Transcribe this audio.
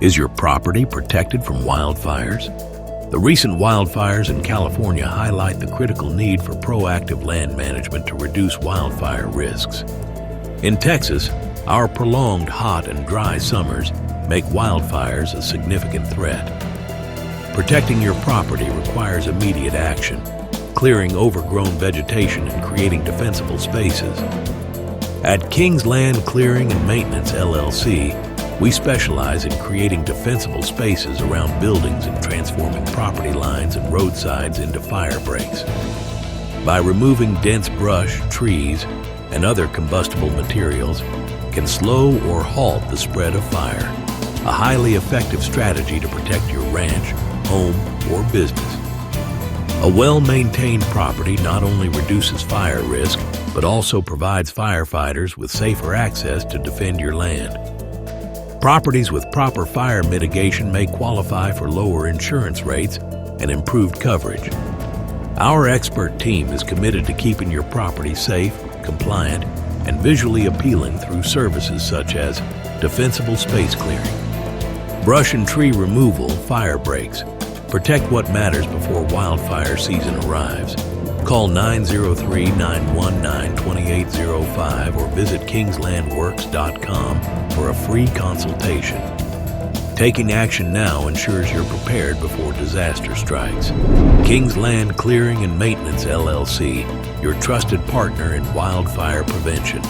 Is your property protected from wildfires? The recent wildfires in California highlight the critical need for proactive land management to reduce wildfire risks. In Texas, our prolonged hot and dry summers make wildfires a significant threat. Protecting your property requires immediate action, clearing overgrown vegetation and creating defensible spaces. At King's Land Clearing and Maintenance, LLC, we specialize in creating defensible spaces around buildings and transforming property lines and roadsides into firebreaks. By removing dense brush, trees, and other combustible materials, can slow or halt the spread of fire, a highly effective strategy to protect your ranch, home, or business. A well-maintained property not only reduces fire risk, but also provides firefighters with safer access to defend your land. Properties with proper fire mitigation may qualify for lower insurance rates and improved coverage. Our expert team is committed to keeping your property safe, compliant, and visually appealing through services such as defensible space clearing, brush and tree removal, Firebreaks. Protect what matters before wildfire season arrives. Call 903-919-2805 or visit kingslandworks.com for a free consultation. Taking action now ensures you're prepared before disaster strikes. King's Land Clearing and Maintenance, LLC, your trusted partner in wildfire prevention.